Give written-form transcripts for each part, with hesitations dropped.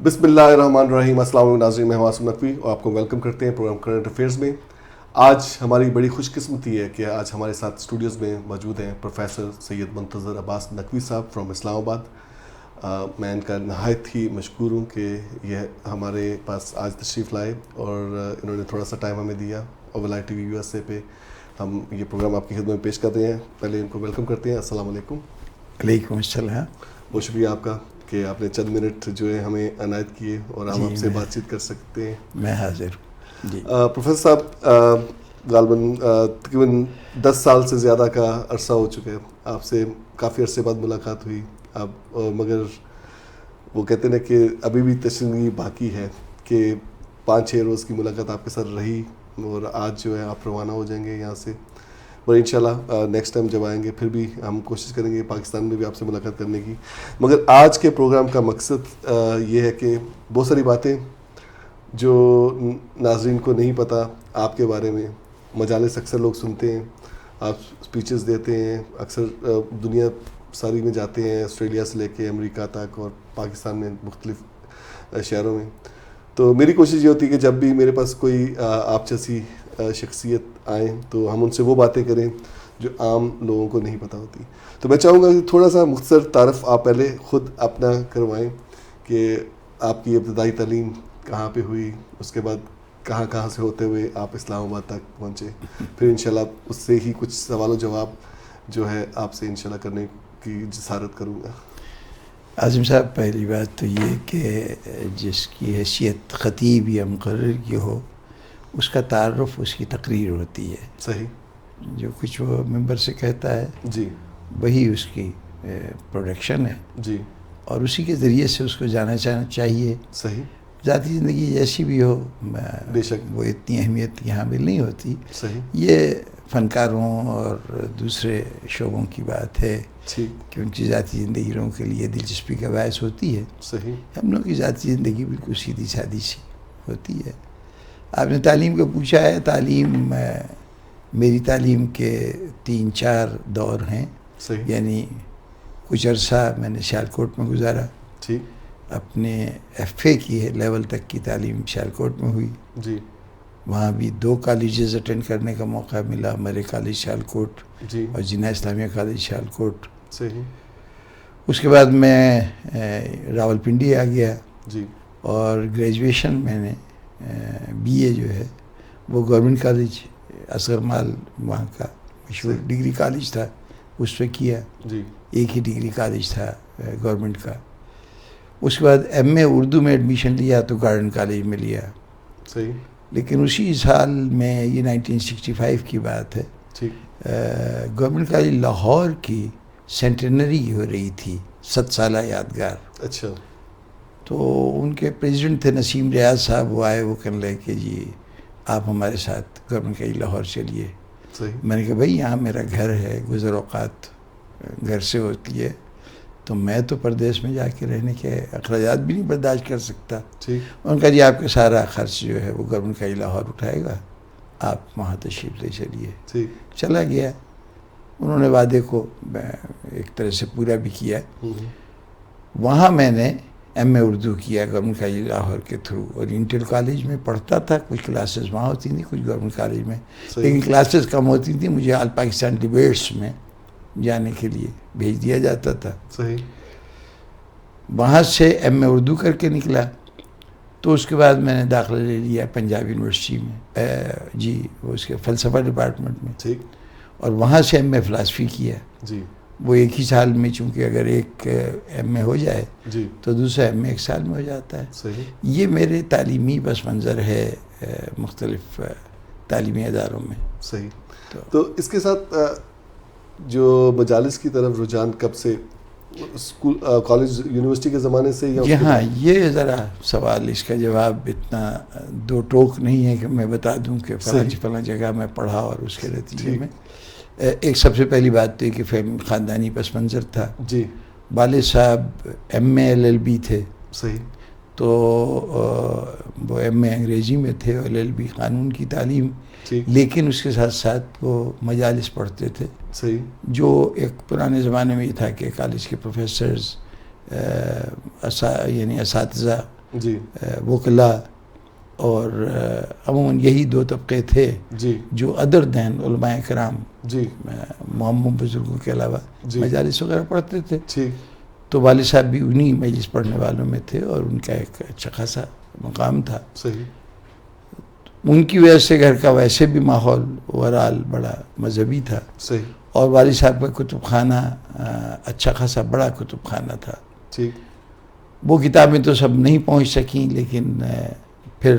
بسم اللہ الرحمن الرحیم. السلام علیکم ناظرین, میں عاصم نقوی اور آپ کو ویلکم کرتے ہیں پروگرام کرنٹ افیئرز میں. آج ہماری بڑی خوش قسمتی ہے کہ آج ہمارے ساتھ اسٹوڈیوز میں موجود ہیں پروفیسر سید منتظر عباس نقوی صاحب فرام اسلام آباد. میں ان کا نہایت ہی مشکور ہوں کہ یہ ہمارے پاس آج تشریف لائے اور انہوں نے تھوڑا سا ٹائم ہمیں دیا. اولا TV USA پہ ہم یہ پروگرام آپ کی خدمت میں پیش کر رہے ہیں. پہلے ان کو ویلکم کرتے ہیں. السلام علیکم. وعلیکم السلام. بہت شکریہ آپ کا کہ آپ نے چند منٹ جو ہے ہمیں عنایت کیے اور ہم آپ سے بات چیت کر سکتے ہیں. میں حاضر ہوں جی. پروفیسر صاحب غالباً تقریباً 10 سال سے زیادہ کا عرصہ ہو چکا ہے. آپ سے کافی عرصے بعد ملاقات ہوئی اب, مگر وہ کہتے ہیں کہ ابھی بھی تشنگی باقی ہے کہ 5-6 روز کی ملاقات آپ کے ساتھ رہی اور آج جو ہے آپ روانہ ہو جائیں گے یہاں سے. اور انشاءاللہ نیکسٹ ٹائم جب آئیں گے پھر بھی ہم کوشش کریں گے پاکستان میں بھی آپ سے ملاقات کرنے کی. مگر آج کے پروگرام کا مقصد یہ ہے کہ بہت ساری باتیں جو ناظرین کو نہیں پتہ آپ کے بارے میں, مجالس اکثر لوگ سنتے ہیں, آپ اسپیچز دیتے ہیں, اکثر دنیا ساری میں جاتے ہیں, آسٹریلیا سے لے کے امریکہ تک اور پاکستان میں مختلف شہروں میں. تو میری کوشش یہ ہوتی ہے کہ جب بھی میرے پاس کوئی آپ جیسی شخصیت آئیں تو ہم ان سے وہ باتیں کریں جو عام لوگوں کو نہیں پتہ ہوتی. تو میں چاہوں گا کہ تھوڑا سا مختصر تعارف آپ پہلے خود اپنا کروائیں کہ آپ کی ابتدائی تعلیم کہاں پہ ہوئی, اس کے بعد کہاں سے ہوتے ہوئے آپ اسلام آباد تک پہنچے, پھر انشاءاللہ اس سے ہی کچھ سوال و جواب جو ہے آپ سے انشاءاللہ کرنے کی جسارت کروں گا. عاصم صاحب, پہلی بات تو یہ کہ جس کی حیثیت خطیب یا مقرر کی ہو اس کا تعارف اس کی تقریر ہوتی ہے. صحیح. جو کچھ وہ ممبر سے کہتا ہے جی وہی اس کی پروڈکشن ہے جی, اور اسی کے ذریعے سے اس کو جانا چاہیے. صحیح. ذاتی زندگی جیسی بھی ہو بے شک وہ اتنی اہمیت کی حامل نہیں ہوتی. صحیح. یہ فنکاروں اور دوسرے شعبوں کی بات ہے کہ ان کی ذاتی زندگی لوگوں کے لیے دلچسپی کا باعث ہوتی ہے. صحیح. ہم لوگوں کی ذاتی زندگی بالکل سیدھی سادی سی ہوتی ہے. آپ نے تعلیم کو پوچھا ہے. تعلیم میری تعلیم کے 3-4 دور ہیں. صحیح. یعنی کچھ عرصہ میں نے سیالکوٹ میں گزارا. ٹھیک. اپنے ایف اے کی لیول تک کی تعلیم سیالکوٹ میں ہوئی. جی. وہاں بھی 2 کالجز اٹینڈ کرنے کا موقع ملا, مرے کالج سیالکوٹ جی. اور جناح اسلامیہ کالج سیالکوٹ. صحیح. اس کے بعد میں راولپنڈی آ گیا. جی. اور گریجویشن میں نے بی اے جو ہے وہ گورنمنٹ کالج اصغر مال وہاں کا مشہور ڈگری کالج تھا اس پہ کیا. جی. ایک ہی ڈگری کالج تھا گورنمنٹ کا. اس کے بعد ایم اے اردو میں ایڈمیشن لیا تو گارڈن کالج میں لیا. صحیح. لیکن اسی سال میں, یہ 1965 کی بات ہے, گورنمنٹ کالج لاہور کی سینٹینری ہو رہی تھی, 7 سالہ یادگار. اچھا. تو ان کے پریزیڈنٹ تھے نسیم ریاض صاحب. وہ آئے, وہ کہنے لگے کہ جی آپ ہمارے ساتھ گورنمنٹ کالج لاہور چلیے. صحیح. میں نے کہا بھائی یہاں میرا گھر ہے, گزر اوقات گھر سے ہوتی ہے, تو میں تو پردیس میں جا کے رہنے کے اخراجات بھی نہیں برداشت کر سکتا. ان کا جی آپ کا سارا خرچ جو ہے وہ گورنمنٹ کالج لاہور اٹھائے گا, آپ وہاں تشریف لے چلیے. چلا گیا. انہوں نے وعدے کو ایک طرح سے پورا بھی کیا. وہاں میں نے ایم اے اردو کیا گورنمنٹ کالج لاہور کے تھرو, اور انٹر کالج میں پڑھتا تھا. کچھ کلاسز وہاں ہوتی تھیں, کچھ گورنمنٹ کالج میں, لیکن کلاسز کم ہوتی تھیں. مجھے آل پاکستان ڈبیٹس میں جانے کے لیے بھیج دیا جاتا تھا. صحیح. وہاں سے ایم اے اردو کر کے نکلا. تو اس کے بعد میں نے داخلہ لے لیا پنجاب یونیورسٹی میں, جی وہ اس کے فلسفہ ڈپارٹمنٹ میں. ٹھیک. اور وہاں سے ایم اے فلاسفی کیا. جی. وہ ایک ہی سال میں, چونکہ اگر ایک ایم اے ہو جائے جی تو دوسرا ایم اے 1 سال میں ہو جاتا ہے. صحیح. یہ میرے تعلیمی پس منظر ہے مختلف تعلیمی اداروں میں. صحیح. تو اس کے ساتھ جو مجالس کی طرف رجحان کب سے, اسکول کالج یونیورسٹی کے زمانے سے یا؟ جی ہاں, یہ ذرا سوال, اس کا جواب اتنا 2 ٹوک نہیں ہے کہ میں بتا دوں کہ فلاں جگہ میں پڑھا اور اس کے نتیجے میں. ایک سب سے پہلی بات تو یہ کہ خاندانی پس منظر تھا. جی. والد صاحب ایم اے LLB تھے. صحیح. تو وہ ایم اے انگریزی میں تھے اور LLB قانون کی تعلیم, لیکن اس کے ساتھ ساتھ وہ مجالس پڑھتے تھے. صحیح. جو ایک پرانے زمانے میں یہ تھا کہ کالج کے پروفیسرز یعنی اساتذہ جی وکلا اور عموماً یہی دو طبقے تھے جی جو ادر دین علماء کرام جی معموم بزرگوں کے علاوہ جی مجالس وغیرہ پڑھتے تھے. ٹھیک. تو والد صاحب بھی انہی مجلس پڑھنے والوں میں تھے اور ان کا ایک اچھا خاصا مقام تھا. صحیح. ان کی وجہ سے گھر کا ویسے بھی ماحول اوورال بڑا مذہبی تھا. صحیح. اور والد صاحب کا کتب خانہ اچھا خاصا بڑا کتب خانہ تھا. ٹھیک. وہ کتابیں تو سب نہیں پہنچ سکیں لیکن پھر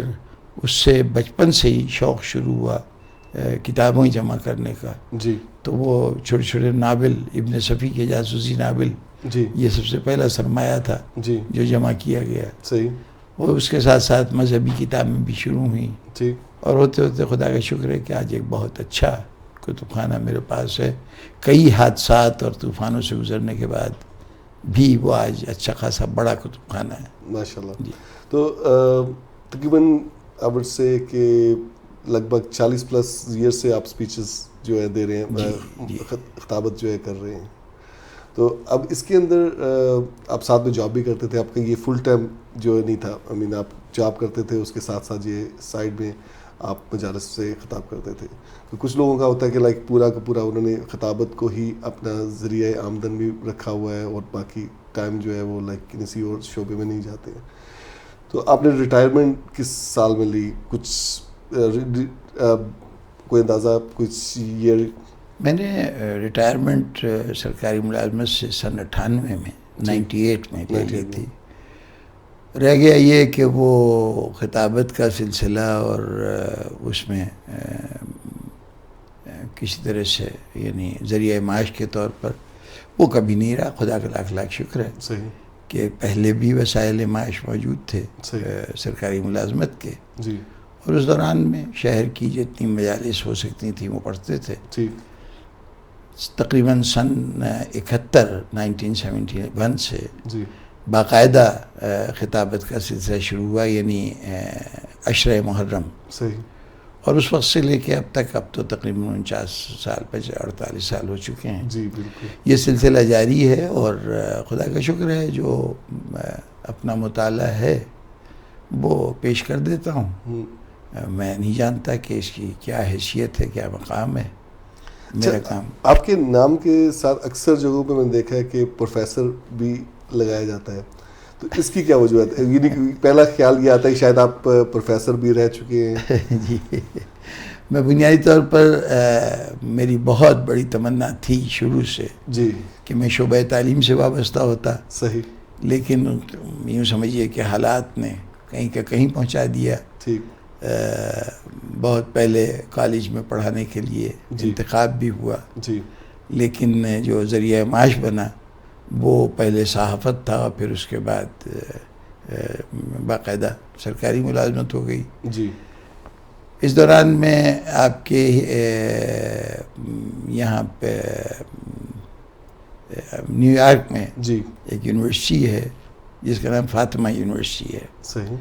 اس سے بچپن سے ہی شوق شروع ہوا کتابیں جمع کرنے کا. جی. تو وہ چھوٹے چھوٹے ناول ابن صفی کے جاسوسی ناول جی یہ سب سے پہلا سرمایہ تھا جی جو جمع کیا گیا. صحیح. وہ اس کے ساتھ ساتھ مذہبی کتابیں بھی شروع ہوئیں. ٹھیک. اور ہوتے ہوتے خدا کا شکر ہے کہ آج ایک بہت اچھا کتب خانہ میرے پاس ہے. کئی حادثات اور طوفانوں سے گزرنے کے بعد بھی وہ آج اچھا خاصا بڑا کتب خانہ ہے. ماشاء اللہ. جی. تو تقریباً آئی وڈ سے کہ لگ بھگ 40+ ایئر سے آپ اسپیچز جو ہے دے رہے ہیں, خطابت جو ہے کر رہے ہیں. تو اب اس کے اندر آپ ساتھ میں جاب بھی کرتے تھے, آپ کا یہ فل ٹائم جو نہیں تھا, آئی مین آپ جاب کرتے تھے اس کے ساتھ ساتھ یہ سائڈ میں آپ مجالس سے خطاب کرتے تھے. تو کچھ لوگوں کا ہوتا ہے کہ لائک پورا کا پورا انہوں نے خطابت کو ہی اپنا ذریعہ آمدن بھی رکھا ہوا ہے اور باقی ٹائم جو ہے وہ لائک کسی اور شعبے میں نہیں جاتے ہیں. تو آپ نے ریٹائرمنٹ کس سال میں لی, کچھ کوئی اندازہ, کچھ ایئر؟ میں نے ریٹائرمنٹ سرکاری ملازمت سے سن 98 میں 98 میں لے لی تھی. رہ گیا یہ کہ وہ خطابت کا سلسلہ اور اس میں کسی طرح سے یعنی ذریعہ معاش کے طور پر وہ کبھی نہیں رہا. خدا کا لاکھ لاکھ شکر ہے. صحیح. کہ پہلے بھی وسائل معاش موجود تھے سرکاری ملازمت کے. جی. اور اس دوران میں شہر کی جتنی مجالس ہو سکتی تھیں وہ پڑھتے تھے. ٹھیک. تقریباً سن 1971 سے جی باقاعدہ خطابت کا سلسلہ شروع ہوا, یعنی عشرہ محرم. صحیح. اور اس وقت سے لے کے اب تک, اب تو تقریباً 49 سال 48 سال ہو چکے ہیں. جی بالکل. یہ سلسلہ جاری ہے اور خدا کا شکر ہے جو اپنا مطالعہ ہے وہ پیش کر دیتا ہوں. میں نہیں جانتا کہ اس کی کیا حیثیت ہے, کیا مقام ہے. میرا کام آپ کے نام کے ساتھ اکثر جگہوں پہ میں نے دیکھا ہے کہ پروفیسر بھی لگایا جاتا ہے, تو اس کی کیا وجوہات ہے؟ یعنی پہلا خیال یہ آتا ہے کہ شاید آپ پروفیسر بھی رہ چکے ہیں. جی, میں بنیادی طور پر میری بہت بڑی تمنا تھی شروع سے جی کہ میں شعبہ تعلیم سے وابستہ ہوتا. صحیح. لیکن یوں سمجھیے کہ حالات نے کہیں کا کہیں پہنچا دیا. ٹھیک. بہت پہلے کالج میں پڑھانے کے لیے انتخاب بھی ہوا. جی. لیکن جو ذریعہ معاش بنا وہ پہلے صحافت تھا, پھر اس کے بعد باقاعدہ سرکاری ملازمت ہو گئی. جی. اس دوران میں آپ کے یہاں پہ نیو یارک میں جی ایک یونیورسٹی ہے جس کا نام فاطمہ یونیورسٹی ہے. صحیح.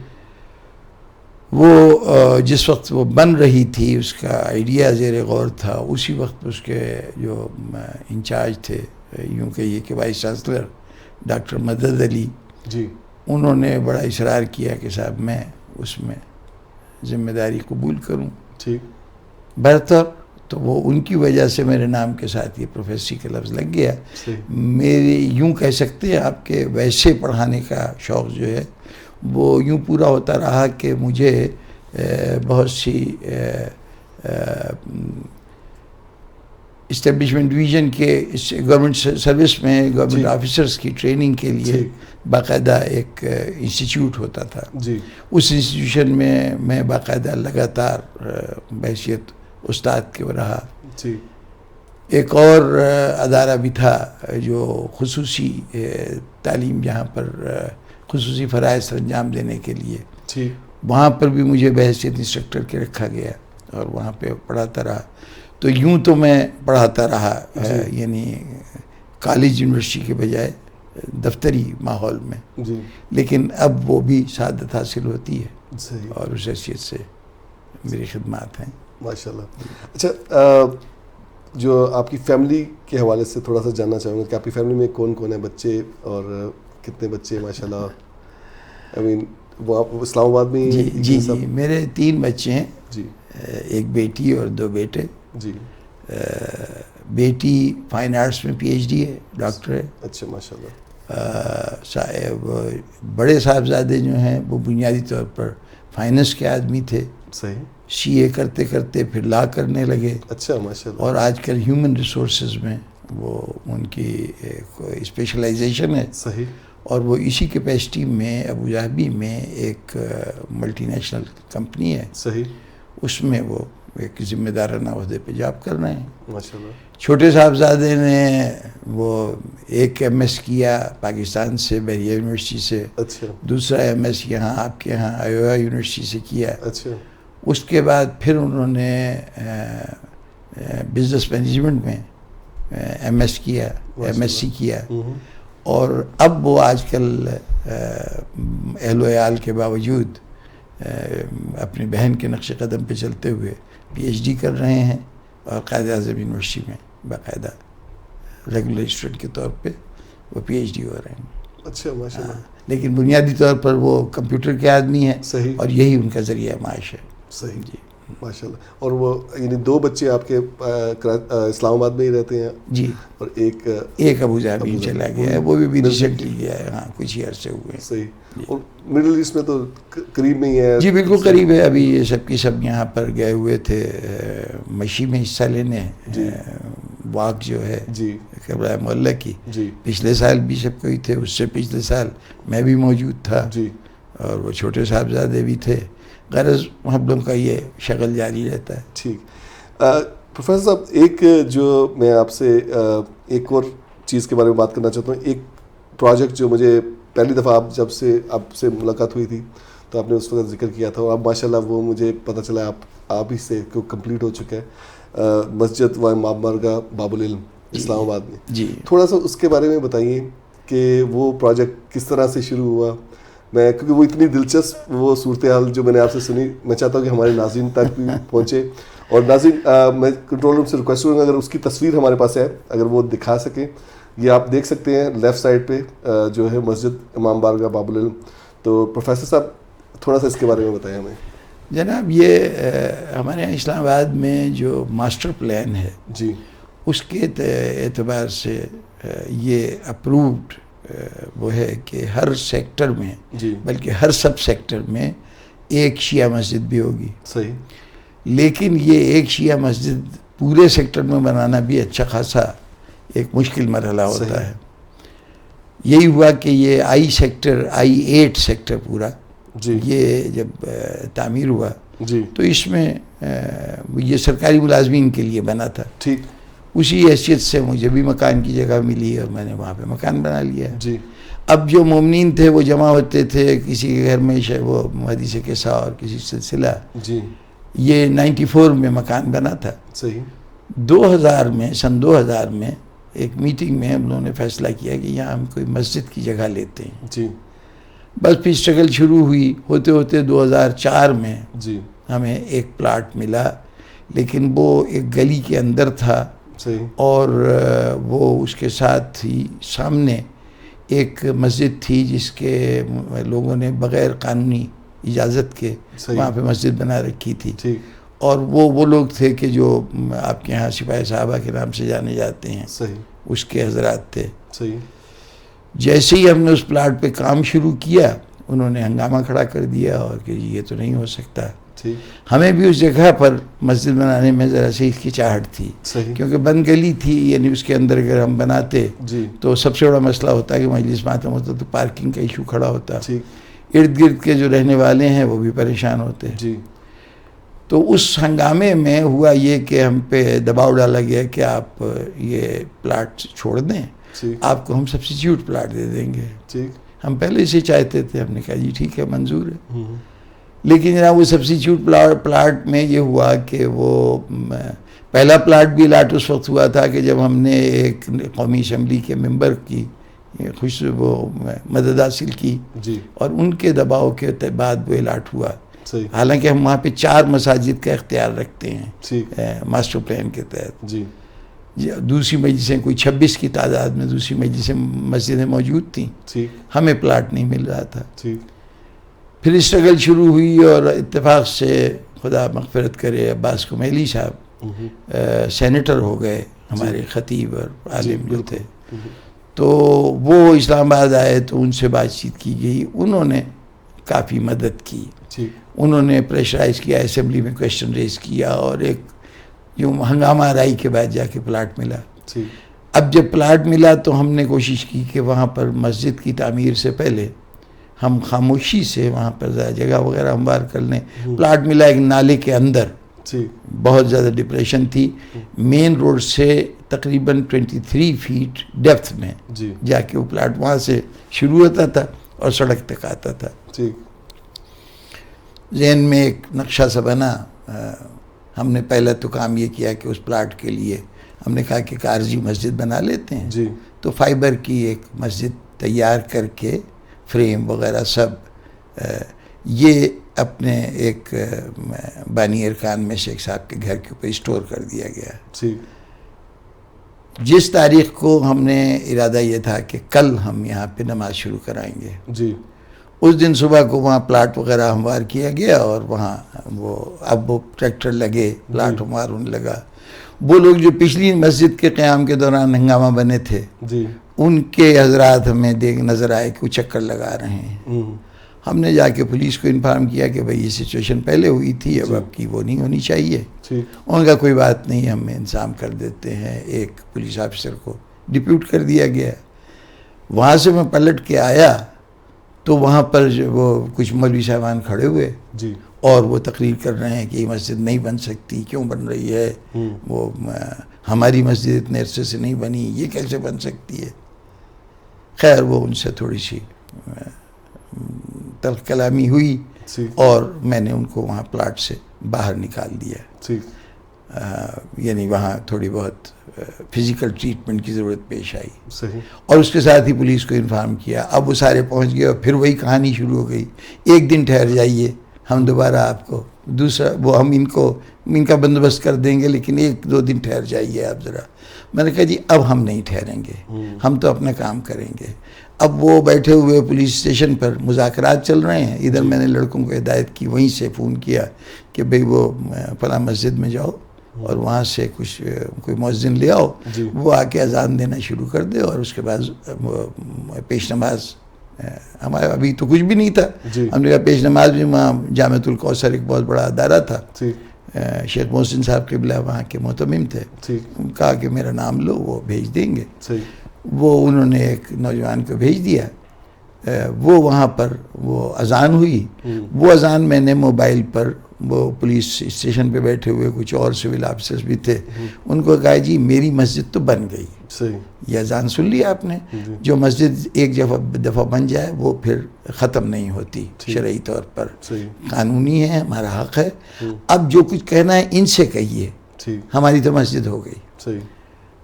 وہ جس وقت وہ بن رہی تھی اس کا آئیڈیا زیر غور تھا. اسی وقت اس کے جو انچارج تھے, یوں کہیے کہ وائس چانسلر ڈاکٹر مدد علی, جی, انہوں نے بڑا اصرار کیا کہ صاحب میں اس میں ذمہ داری قبول کروں. ٹھیک. بہتر تو وہ ان کی وجہ سے میرے نام کے ساتھ یہ پروفیسری کا لفظ لگ گیا. میرے یوں کہہ سکتے ہیں آپ کے ویسے پڑھانے کا شوق جو ہے وہ یوں پورا ہوتا رہا کہ مجھے بہت سی اسٹیبلشمنٹ ڈویژن کے گورنمنٹ سروس میں گورنمنٹ آفیسرس کی ٹریننگ کے لیے باقاعدہ ایک انسٹیٹیوٹ ہوتا تھا. جی. اس انسٹیٹیوشن میں باقاعدہ لگاتار بحیثیت استاد کے رہا. جی. ایک اور ادارہ بھی تھا جو خصوصی تعلیم, جہاں پر خصوصی فرائض سر انجام دینے کے لیے, وہاں پر بھی مجھے بحیثیت انسٹرکٹر کے رکھا گیا اور وہاں پہ پڑھاتا رہا. تو یوں تو میں پڑھاتا رہا یعنی کالج یونیورسٹی کے بجائے دفتری ماحول میں. جی. لیکن اب وہ بھی سعادت حاصل ہوتی ہے. صحیح. اور اس حیثیت سے میری خدمات ہیں. ماشاء اللہ. اچھا, جو آپ کی فیملی کے حوالے سے تھوڑا سا جاننا چاہوں گا کہ آپ کی فیملی میں کون کون ہیں, بچے اور کتنے بچے ماشاء اللہ, آئی مین وہ آپ اسلام آباد میں؟ جی میرے 3 بچے ہیں جی. ایک بیٹی اور 2 بیٹے. جی. بیٹی فائن آرٹس میں PhD ہے, ڈاکٹر ہے. اچھا ماشاء اللہ. بڑے صاحبزادے جو ہیں وہ بنیادی طور پر فائننس کے آدمی تھے. صحیح. CA کرتے کرتے پھر لا کرنے لگے. اچھا ماشاء اللہ. اور آج کل ہیومن ریسورسز میں وہ ان کی اسپیشلائزیشن ہے. صحیح. اور وہ اسی کیپیسٹی میں ابو ظہبی میں ایک ملٹی نیشنل کمپنی ہے. صحیح. اس میں وہ ایک ذمہ دارانہ عہدے پہ جاب کر رہے ہیں. ماشاء اللہ. چھوٹے صاحبزادے نے وہ ایک MS کیا پاکستان سے بحریہ یونیورسٹی سے. اچھا. دوسرا MS یہاں آپ کے یہاں آیووا یونیورسٹی سے کیا. اچھا. اس کے بعد پھر انہوں نے بزنس مینجمنٹ میں MS کیا, MSc کیا. اور اب وہ آج کل اہل و عیال کے باوجود اپنی بہن کے نقش قدم پہ چلتے ہوئے PhD کر رہے ہیں اور قائد اعظم یونیورسٹی میں باقاعدہ ریگولر اسٹوڈنٹ کے طور پہ وہ PhD ہو رہے ہیں. اچھا ماشاء اللہ. لیکن بنیادی طور پر وہ کمپیوٹر کے آدمی ہیں. صحیح. اور یہی ان کا ذریعہ معاش ہے. صحیح. جی ماشاء اللہ. اور وہ یعنی 2 بچے آپ کے اسلام آباد میں ہی رہتے ہیں؟ جی. اور ایک ابو ظہبی چلا گیا ہے, وہ بھی ریسنٹلی گیا ہے. ہاں کچھ ہی عرصے ہوئے ہیں. صحیح. اور مڈل ایسٹ میں تو قریب میں ہی ہے؟ جی بالکل قریب ہے. ابھی یہ سب کی سب یہاں پر گئے ہوئے تھے مشی میں حصہ لینے. واک جو ہے قبلہ محلہ کی, پچھلے سال بھی سب کوئی تھے, اس سے پچھلے سال میں بھی موجود تھا. جی. اور وہ چھوٹے صاحبزادے بھی تھے. غرض ہم لوگوں کا یہ شغل جاری رہتا ہے. ٹھیک. پروفیسر صاحب ایک جو میں آپ سے ایک اور چیز کے بارے میں بات کرنا چاہتا ہوں. ایک پروجیکٹ جو مجھے پہلی دفعہ جب سے آپ سے ملاقات ہوئی تھی تو آپ نے اس وقت ذکر کیا تھا, اور اب ماشاء اللہ وہ مجھے پتہ چلا آپ ہی سے کمپلیٹ ہو چکا ہے, مسجد و امام بارگاہ باب العلم اسلام آباد میں. جی تھوڑا سا اس کے بارے میں بتائیے کہ وہ پروجیکٹ کس طرح سے شروع ہوا. میں کیونکہ وہ اتنی دلچسپ وہ صورتحال جو میں نے آپ سے سنی, میں چاہتا ہوں کہ ہمارے ناظرین تک بھی پہنچے. اور ناظرین میں کنٹرول روم سے ریکویسٹ کروں گا اگر اس کی تصویر ہمارے پاس ہے اگر وہ دکھا سکیں. یہ آپ دیکھ سکتے ہیں لیفٹ سائڈ پہ جو ہے مسجد امام بارگاہ باب العلم. تو پروفیسر صاحب تھوڑا سا اس کے بارے میں بتائیں ہمیں. جناب یہ ہمارے یہاں اسلام آباد میں جو ماسٹر پلان ہے جی اس کے اعتبار سے یہ اپرووڈ وہ ہے کہ ہر سیکٹر میں جی بلکہ ہر سب سیکٹر میں ایک شیعہ مسجد بھی ہوگی. صحیح. لیکن یہ ایک شیعہ مسجد پورے سیکٹر میں بنانا بھی اچھا خاصا ایک مشکل مرحلہ ہوتا ہے. یہی ہوا کہ یہ I8 سیکٹر پورا جی یہ جب تعمیر ہوا جی تو اس میں یہ سرکاری ملازمین کے لیے بنا تھا. ٹھیک. اسی حیثیت سے مجھے بھی مکان کی جگہ ملی اور میں نے وہاں پہ مکان بنا لیا. جی. اب جو مومنین تھے وہ جمع ہوتے تھے کسی کے گھر میں وہ حدیث قصہ اور کسی سلسلہ. جی. یہ 94 میں مکان بنا تھا. صحیح. 2000 میں سن 2000 میں ایک میٹنگ میں ہم لوگوں نے فیصلہ کیا کہ یہاں ہم کوئی مسجد کی جگہ لیتے ہیں. جی. بس پھر اسٹرگل شروع ہوئی ہوتے ہوتے 2004 میں جی ہمیں ایک پلاٹ ملا, لیکن وہ ایک گلی کے اندر تھا. صحیح. اور وہ اس کے ساتھ ہی سامنے ایک مسجد تھی جس کے لوگوں نے بغیر قانونی اجازت کے وہاں پہ مسجد بنا رکھی تھی. ٹھیک. اور وہ لوگ تھے کہ جو آپ کے یہاں سپاہی صحابہ کے نام سے جانے جاتے ہیں. صحیح. اس کے حضرات تھے. صحیح. جیسے ہی ہم نے اس پلاٹ پہ کام شروع کیا انہوں نے ہنگامہ کھڑا کر دیا اور کہ یہ تو نہیں ہو سکتا. ہمیں بھی اس جگہ پر مسجد بنانے میں ذرا سی ہچکچاہٹ تھی. صحیح. کیونکہ بند گلی تھی, یعنی اس کے اندر اگر ہم بناتے جی تو سب سے بڑا مسئلہ ہوتا کہ مجلس ماتم ہوتا تو پارکنگ کا ایشو کھڑا ہوتا. ٹھیک. ارد گرد کے جو رہنے والے ہیں وہ بھی پریشان ہوتے. جی. تو اس ہنگامے میں ہوا یہ کہ ہم پہ دباؤ ڈالا گیا کہ آپ یہ پلاٹ چھوڑ دیں, آپ کو ہم سبسٹیٹیوٹ پلاٹ دے دیں گے. ٹھیک. ہم پہلے سے چاہتے تھے, ہم نے کہا جی ٹھیک ہے منظور ہے. لیکن جناب وہ سبسٹیٹیوٹ پلاٹ میں یہ ہوا کہ وہ پہلا پلاٹ بھی الاٹ اس وقت ہوا تھا کہ جب ہم نے ایک قومی اسمبلی کے ممبر کی وہ مدد حاصل کی جی اور ان کے دباؤ کے بعد وہ الاٹ ہوا. صحیح. حالانکہ ہم وہاں پہ 4 مساجد کا اختیار رکھتے ہیں ٹھیک ماسٹر پلان کے تحت. جی. دوسری مجلسیں کوئی 26 کی تعداد میں دوسری مجلسیں مسجدیں موجود تھیں. ٹھیک. ہمیں پلاٹ نہیں مل رہا تھا. ٹھیک. پھر اسٹرگل شروع ہوئی اور اتفاق سے خدا مغفرت کرے عباس کمیلی صاحب سینیٹر ہو گئے ہمارے خطیب اور عالم جو تھے. تو وہ اسلام آباد آئے تو ان سے بات چیت کی گئی, انہوں نے کافی مدد کی, انہوں نے پریشرائز کیا, اسمبلی میں کویشچن ریز کیا, اور ایک یوں ہنگامہ آرائی کے بعد جا کے پلاٹ ملا. اب جب پلاٹ ملا تو ہم نے کوشش کی کہ وہاں پر مسجد کی تعمیر سے پہلے ہم خاموشی سے وہاں پر جگہ وغیرہ ہموار کر لیں. پلاٹ ملا ایک نالے کے اندر, بہت زیادہ ڈپریشن تھی, مین روڈ سے تقریباً 23 فیٹ ڈیپتھ میں جا کے وہ پلاٹ وہاں سے شروع ہوتا تھا اور سڑک تک آتا تھا. ذہن میں ایک نقشہ سا بنا. ہم نے پہلا تو کام یہ کیا کہ اس پلاٹ کے لیے ہم نے کہا کہ ایک عارضی مسجد بنا لیتے ہیں. تو فائبر کی ایک مسجد تیار کر کے فریم وغیرہ سب یہ اپنے ایک بانی ارکان میں شیخ صاحب کے گھر کے اوپر اسٹور کر دیا گیا. جس تاریخ کو ہم نے ارادہ یہ تھا کہ کل ہم یہاں پہ نماز شروع کرائیں گے, اس دن صبح کو وہاں پلاٹ وغیرہ ہموار کیا گیا, اور وہاں وہ ٹریکٹر لگے, پلاٹ ہموار ہونے لگا. وہ لوگ جو پچھلی مسجد کے قیام کے دوران ہنگامہ بنے تھے ان کے حضرات ہمیں نظر آئے کہ وہ چکر لگا رہے ہیں. ہم نے جا کے پولیس کو انفارم کیا کہ بھئی یہ سچویشن پہلے ہوئی تھی, اب کی وہ نہیں ہونی چاہیے. ان کا کوئی بات نہیں, ہم انتظام کر دیتے ہیں. ایک پولیس آفیسر کو ڈپیوٹ کر دیا گیا. وہاں سے میں پلٹ کے آیا تو وہاں پر وہ کچھ مولوی صاحبان کھڑے ہوئے اور وہ تقریر کر رہے ہیں کہ یہ مسجد نہیں بن سکتی, کیوں بن رہی ہے, وہ ہماری مسجد اتنے عرصے سے نہیں بنی, یہ کیسے بن سکتی ہے. خیر وہ ان سے تھوڑی سی تلخ کلامی ہوئی اور میں نے ان کو وہاں پلاٹ سے باہر نکال دیا. یعنی وہاں تھوڑی بہت فزیکل ٹریٹمنٹ کی ضرورت پیش آئی. اور اس کے ساتھ ہی پولیس کو انفارم کیا. اب وہ سارے پہنچ گئے اور پھر وہی کہانی شروع ہو گئی, ایک دن ٹھہر جائیے, ہم دوبارہ آپ کو دوسرا وہ ہم ان کا بندوبست کر دیں گے, لیکن 1-2 دن ٹھہر جائیے آپ ذرا. میں نے کہا جی اب ہم نہیں ٹھہریں گے, ہم تو اپنا کام کریں گے. اب وہ بیٹھے ہوئے پولیس اسٹیشن پر مذاکرات چل رہے ہیں. ادھر میں نے لڑکوں کو ہدایت کی, وہیں سے فون کیا کہ بھئی وہ فلاں مسجد میں جاؤ اور وہاں سے کوئی مؤذن لے آؤ, وہ آ کے اذان دینا شروع کر دے, اور اس کے بعد پیش نماز. ہمارا ابھی تو کچھ بھی نہیں تھا. ہم نے کہا پیش نماز بھی وہاں جامعۃ الکوثر ایک بہت بڑا ادارہ تھا, شیخ محسن صاحب قبلہ وہاں کے مہتمم تھے. کہا کہ میرا نام لو, وہ بھیج دیں گے. وہ انہوں نے ایک نوجوان کو بھیج دیا. وہ وہاں پر وہ اذان ہوئی. وہ اذان میں نے موبائل پر, وہ پولیس اسٹیشن پہ بیٹھے ہوئے کچھ اور سول آفیسرز بھی تھے, ان کو کہا جی میری مسجد تو بن گئی, یہ اذان سن لی آپ نے. جو مسجد ایک دفعہ بن جائے وہ پھر ختم نہیں ہوتی شرعی طور پر, قانونی ہے, ہمارا حق ہے. اب جو کچھ کہنا ہے ان سے کہیے, ہماری تو مسجد ہو گئی.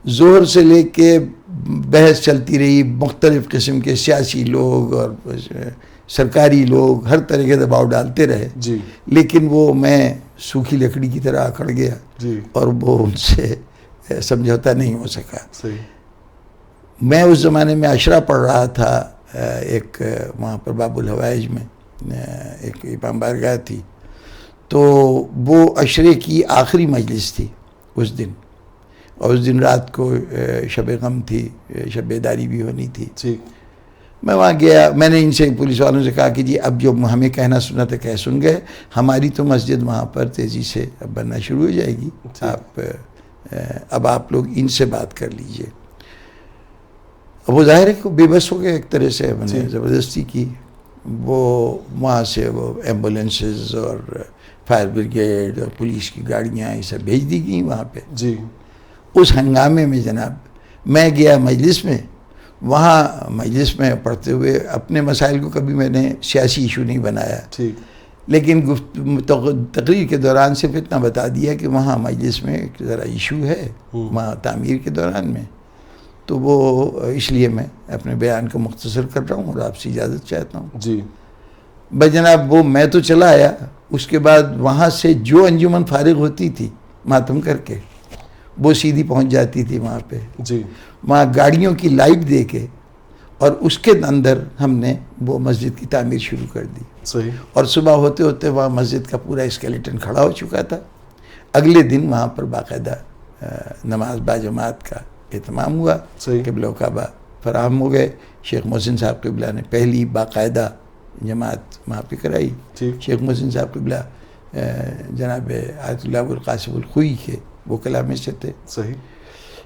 زہر سے لے کے بحث چلتی رہی, مختلف قسم کے سیاسی لوگ اور سرکاری لوگ ہر طرح کے دباؤ ڈالتے رہے, لیکن وہ میں سوکھی لکڑی کی طرح اکڑ گیا اور وہ ان سے سمجھوتا نہیں ہو سکا. میں اس زمانے میں عشرہ پڑھ رہا تھا ایک وہاں پر باب الحوائج میں ایک امام بارگاہ تھی, تو وہ عشرے کی آخری مجلس تھی اس دن, اور اس دن رات کو شب غم تھی, شب بیداری بھی ہونی تھی. میں وہاں گیا, میں نے ان سے پولیس والوں سے کہا کہ جی اب جو ہمیں کہنا سنا تھا کہہ سن گئے, ہماری تو مسجد وہاں پر تیزی سے اب بننا شروع ہو جائے گی, اب آپ لوگ ان سے بات کر لیجئے. اب وہ ظاہر ہے کہ بے بس ہو گئے ایک طرح سے, میں نے زبردستی کی. وہ وہاں سے وہ ایمبولینسز اور فائر بریگیڈ اور پولیس کی گاڑیاں یہ سب بھیج دی گئیں وہاں پہ. اس ہنگامے میں جناب میں گیا مجلس میں, وہاں مجلس میں پڑھتے ہوئے اپنے مسائل کو کبھی میں نے سیاسی ایشو نہیں بنایا, لیکن تقریر کے دوران صرف اتنا بتا دیا کہ وہاں مجلس میں ذرا ایشو ہے وہاں تعمیر کے دوران میں, تو وہ اس لیے میں اپنے بیان کو مختصر کر رہا ہوں اور آپ سے اجازت چاہتا ہوں. بھائی جناب وہ میں تو چلا آیا, اس کے بعد وہاں سے جو انجمن فارغ ہوتی تھی ماتم کر کے وہ سیدھی پہنچ جاتی تھی وہاں پہ. وہاں گاڑیوں کی لائٹ دے کے اور اس کے اندر ہم نے وہ مسجد کی تعمیر شروع کر دی. صحیح. اور صبح ہوتے ہوتے وہاں مسجد کا پورا اسکیلیٹن کھڑا ہو چکا تھا. اگلے دن وہاں پر باقاعدہ نماز باجماعت کا اہتمام ہوا. قبلہ و کعبہ فراہم ہو گئے. شیخ محسن صاحب قبلہ نے پہلی باقاعدہ جماعت وہاں پہ کرائی. شیخ محسن صاحب قبلہ جناب آیت اللہ ابوالقاسم الخوئی کے وکلاء میں سے تھے. صحیح.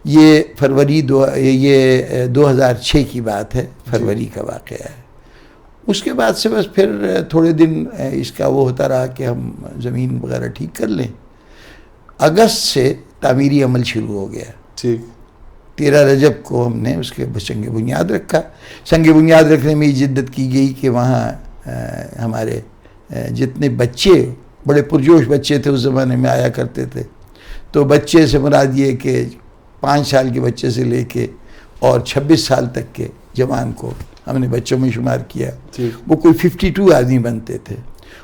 یہ فروری 2006 کی بات ہے، فروری کا واقعہ ہے. اس کے بعد سے بس پھر تھوڑے دن اس کا وہ ہوتا رہا کہ ہم زمین وغیرہ ٹھیک کر لیں. اگست سے تعمیری عمل شروع ہو گیا. ٹھیک. 13 رجب کو ہم نے اس کے سنگ بنیاد رکھا. سنگ بنیاد رکھنے میں یہ جدت کی گئی کہ وہاں ہمارے جتنے بچے، بڑے پرجوش بچے تھے اس زمانے میں آیا کرتے تھے، تو بچے سے مراد یہ کہ 5 سال کے بچے سے لے کے اور 26 سال تک کے جوان کو ہم نے بچوں میں شمار کیا. وہ کوئی 52 آدمی بنتے تھے.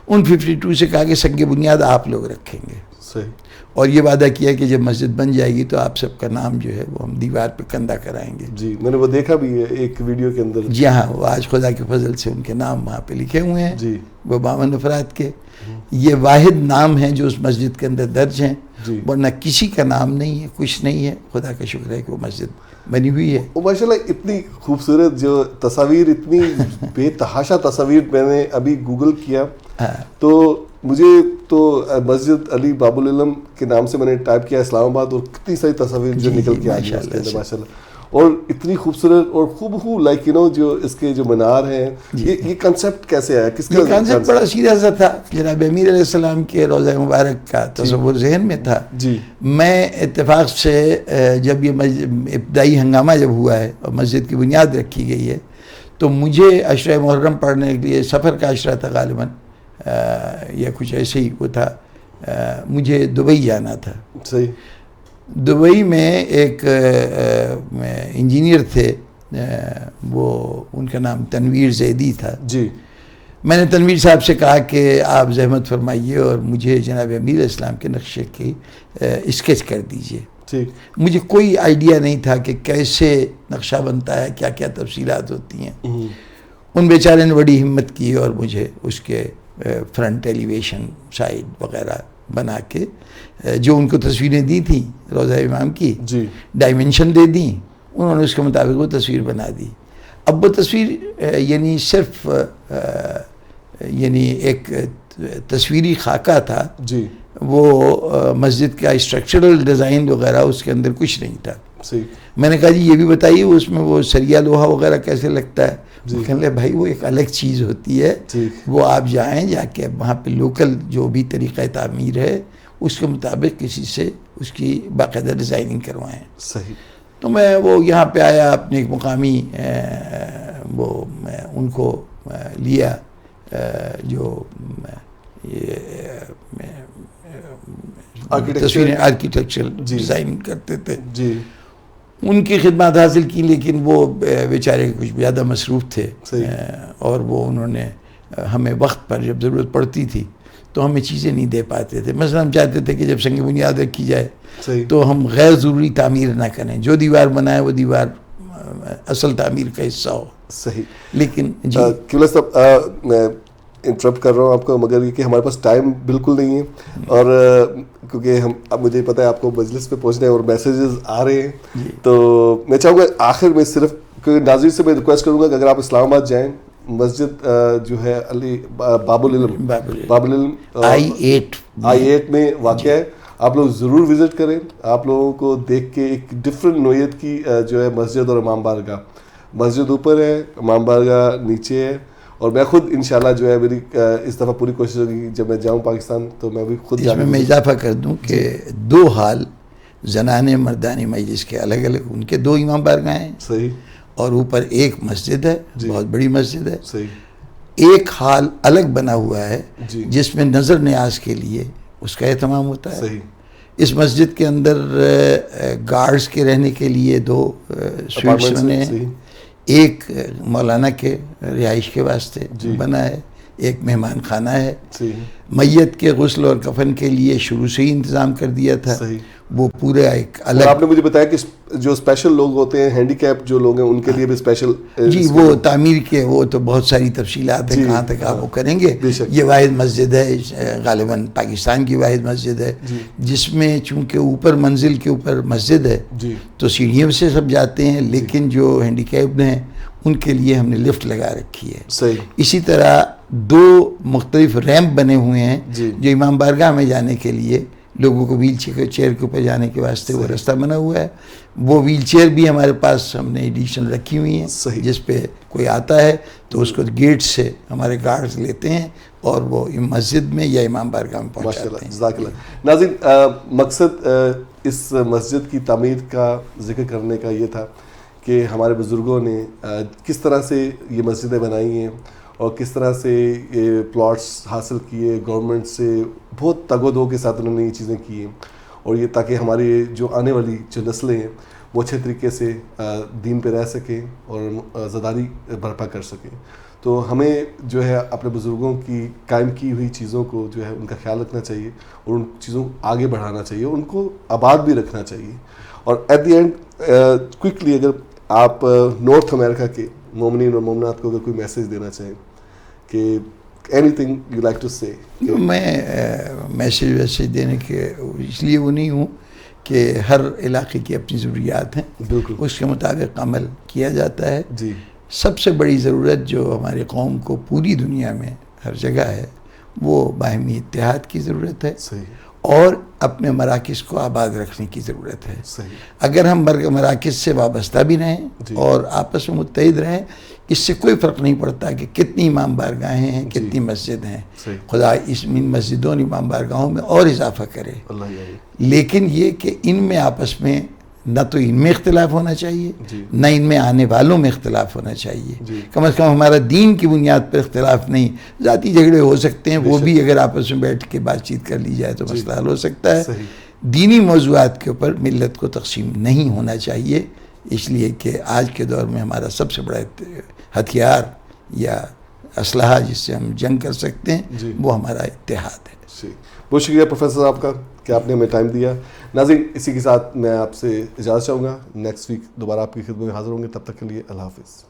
ان 52 سے کہا کہ سنگ بنیاد آپ لوگ رکھیں گے. صحیح. اور یہ وعدہ کیا کہ جب مسجد بن جائے گی تو آپ سب کا نام جو ہے وہ ہم دیوار پہ کندہ کرائیں گے. جی میں نے وہ دیکھا بھی ہے ایک ویڈیو کے اندر. جی ہاں، وہ آج خدا کے فضل سے ان کے نام وہاں پہ لکھے ہوئے ہیں. جی. وہ 52 افراد کے. یہ واحد نام ہیں جو اس مسجد کے اندر درج ہیں. جی. ورنہ کسی کا نام نہیں ہے، کچھ نہیں ہے. خدا کا شکر ہے کہ وہ مسجد بنی ہوئی ہے. ماشاءاللہ اتنی خوبصورت جو تصاویر، اتنی بے تحاشا تصاویر میں نے ابھی گوگل کیا تو مجھے تو مسجد علی باب العلم کے نام سے میں نے ٹائپ کیا اسلام آباد، اور کتنی ساری تصاویر جو نکل کے آئی ماشاءاللہ. اور اتنی خوبصورت اور خوب لائک جو اس کے جو مینار ہیں. یہ کنسیپٹ کیسے آیا؟ کس کا کنسیپٹ؟ بڑا سیدھا سا تھا. جناب امیر علیہ السلام کے روضہ مبارک کا تصور ذہن میں تھا. جی. میں اتفاق سے جب یہ ابتدائی ہنگامہ جب ہوا ہے اور مسجد کی بنیاد رکھی گئی ہے تو مجھے عشرہ محرم پڑھنے کے لیے، سفر کا عشرہ تھا غالباً یا کچھ ایسے ہی وہ تھا، مجھے دبئی جانا تھا. صحیح. دبئی میں ایک انجینئر تھے، وہ ان کا نام تنویر زیدی تھا. جی. میں نے تنویر صاحب سے کہا کہ آپ زحمت فرمائیے اور مجھے جناب امیر اسلام کے نقشے کی اسکیچ کر دیجئے. ٹھیک. مجھے کوئی آئیڈیا نہیں تھا کہ کیسے نقشہ بنتا ہے، کیا کیا تفصیلات ہوتی ہیں. ان بیچارے نے بڑی ہمت کی اور مجھے اس کے فرنٹ ایلیویشن، سائڈ وغیرہ بنا کے جو ان کو تصویریں دی تھیں روضہ امام کی، جی، ڈائمنشن دے دیں. انہوں نے اس کے مطابق وہ تصویر بنا دی. اب وہ تصویر یعنی صرف یعنی ایک تصویری خاکہ تھا. جی. وہ مسجد کا اسٹرکچرل ڈیزائن وغیرہ اس کے اندر کچھ نہیں تھا. صحیح. میں نے کہا جی یہ بھی بتائیے اس میں وہ سریا لوہا وغیرہ کیسے لگتا ہے. کہنے لگے بھائی وہ ایک الگ چیز ہوتی ہے، وہ آپ جائیں، جا کے وہاں پہ لوکل جو بھی طریقہ تعمیر ہے اس کے مطابق کسی سے اس کی باقاعدہ ڈیزائننگ کروائیں. صحیح. تو میں وہ یہاں پہ آیا، اپنے ایک مقامی وہ ان کو لیا جو تصویریں آرکیٹیکچر ڈیزائن کرتے تھے. جی. ان کی خدمات حاصل کی، لیکن وہ بیچارے کچھ زیادہ مصروف تھے اور وہ انہوں نے ہمیں وقت پر جب ضرورت پڑتی تھی تو ہمیں چیزیں نہیں دے پاتے تھے. مثلا ہم چاہتے تھے کہ جب سنگ بنیاد رکھی جائے تو ہم غیر ضروری تعمیر نہ کریں، جو دیوار بنائے وہ دیوار اصل تعمیر کا حصہ ہو. صحیح. لیکن جی قبلہ صاحب میں انٹرپٹ کر رہا ہوں آپ کو، مگر یہ کہ ہمارے پاس ٹائم بالکل نہیں ہے، اور کیونکہ اب مجھے پتہ ہے آپ کو مجلس پہ پہنچنا ہے اور میسیجز آ رہے ہیں، تو میں چاہوں گا آخر میں صرف ناظرین سے میں ریکویسٹ کروں گا کہ اگر آپ اسلام آباد جائیں، مسجد جو ہے علی باب العلم I8 میں واقع ہے، آپ لوگ ضرور وزٹ کریں. آپ لوگوں کو دیکھ کے ایک ڈفرینٹ نوعیت کی جو ہے مسجد اور امام بارگاہ، مسجد اوپر ہے، امام بارگاہ نیچے ہے. اور میں خود انشاءاللہ جو ہے میری اس دفعہ پوری کوشش ہوگی جب میں جاؤں پاکستان تو میں بھی خود اس میں اضافہ کر دوں کہ 2 حال زنانے مردانی مجلس کے الگ الگ ان کے 2 امام بارگاہ ہیں. صحیح. اور اوپر ایک مسجد ہے، بہت بڑی مسجد ہے. صحیح. ایک حال الگ بنا ہوا ہے جس میں نظر نیاز کے لیے اس کا اہتمام ہوتا ہے. صحیح. اس مسجد کے اندر گارڈز کے رہنے کے لیے 2 سویٹس بنے ہیں، ایک مولانا کے رہائش کے واسطے بنا ہے، ایک مہمان خانہ ہے. میت کے غسل اور کفن کے لیے شروع سے ہی انتظام کر دیا تھا. وہ پورا ایک اور الگ. آپ نے مجھے بتایا کہ جو اسپیشل لوگ ہوتے ہیں, ہینڈی کیپ جو لوگ ہیں, ان کے لیے بھی اسپیشل جی وہ تعمیر کے وہ تو بہت ساری تفصیلات ہیں کہاں تک آپ وہ کریں گے. یہ واحد مسجد ہے غالباً پاکستان کی واحد مسجد ہے جس میں چونکہ اوپر منزل کے اوپر مسجد ہے تو سیڑھیوں سے سب جاتے ہیں, لیکن جو ہینڈی کیپ ہیں ان کے لیے ہم نے لفٹ لگا رکھی ہے. صحیح. اسی طرح 2 مختلف ریمپ بنے ہوئے ہیں جو امام بارگاہ میں جانے کے لیے لوگوں کو ویل چیئر کے اوپر جانے کے واسطے وہ راستہ بنا ہوا ہے. وہ ویل چیئر بھی ہمارے پاس ہم نے ایڈیشن رکھی ہوئی ہیں جس پہ کوئی آتا ہے تو اس کو گیٹ سے ہمارے گارڈز لیتے ہیں اور وہ مسجد میں یا امام بارگاہ میں پہنچاتے ہیں. جزاک اللہ. ناظرین, مقصد اس مسجد کی تعمیر کا ذکر کرنے کا یہ تھا کہ ہمارے بزرگوں نے کس طرح سے یہ مسجدیں بنائی ہیں اور کس طرح سے یہ پلاٹس حاصل کیے گورنمنٹ سے, بہت تگ و دو کے ساتھ انہوں نے یہ چیزیں کی ہیں, اور یہ تاکہ ہماری جو آنے والی جو نسلیں ہیں وہ اچھے طریقے سے دین پہ رہ سکیں اور زاداری برپا کر سکیں. تو ہمیں جو ہے اپنے بزرگوں کی قائم کی ہوئی چیزوں کو جو ہے ان کا خیال رکھنا چاہیے اور ان چیزوں کو آگے بڑھانا چاہیے, ان کو آباد بھی رکھنا چاہیے. اور ایٹ دی اینڈ کوئکلی اگر آپ نارتھ امریکہ کے مومنین اور مومنات کو اگر کوئی میسیج دینا چاہیں کہ anything you like to say. میں میسیج دینے کے اس لیے وہ نہیں ہوں کہ ہر علاقے کی اپنی ضروریات ہیں, بالکل اس کے مطابق عمل کیا جاتا ہے. جی. سب سے بڑی ضرورت جو ہماری قوم کو پوری دنیا میں ہر جگہ ہے وہ باہمی اتحاد کی ضرورت ہے. صحیح. اور اپنے مراکز کو آباد رکھنے کی ضرورت ہے. صحیح. اگر ہم مراکز سے وابستہ بھی رہیں اور آپس میں متحد رہیں, اس سے کوئی فرق نہیں پڑتا کہ کتنی امام بارگاہیں ہیں, کتنی مسجد ہیں. خدا ان مسجدوں اور امام بارگاہوں میں اور اضافہ کرے. لیکن یہ کہ ان میں آپس میں نہ تو ان میں اختلاف ہونا چاہیے نہ ان میں آنے والوں میں اختلاف ہونا چاہیے. کم از کم ہمارا دین کی بنیاد پر اختلاف نہیں, ذاتی جھگڑے ہو سکتے ہیں, وہ بھی اگر آپس میں بیٹھ کے بات چیت کر لی جائے تو مسئلہ حل ہو سکتا ہے. دینی موضوعات کے اوپر ملت کو تقسیم نہیں ہونا چاہیے, اس لیے کہ آج کے دور میں ہمارا سب سے بڑا ہتھیار یا اسلحہ جس سے ہم جنگ کر سکتے ہیں وہ ہمارا اتحاد ہے. بہت شکریہ پروفیسر صاحب کا کہ آپ نے ہمیں ٹائم دیا. ناظرین, اسی کے ساتھ میں آپ سے اجازت چاہوں گا. نیکسٹ ویک دوبارہ آپ کی خدمت میں حاضر ہوں گے. تب تک کے لیے اللہ حافظ.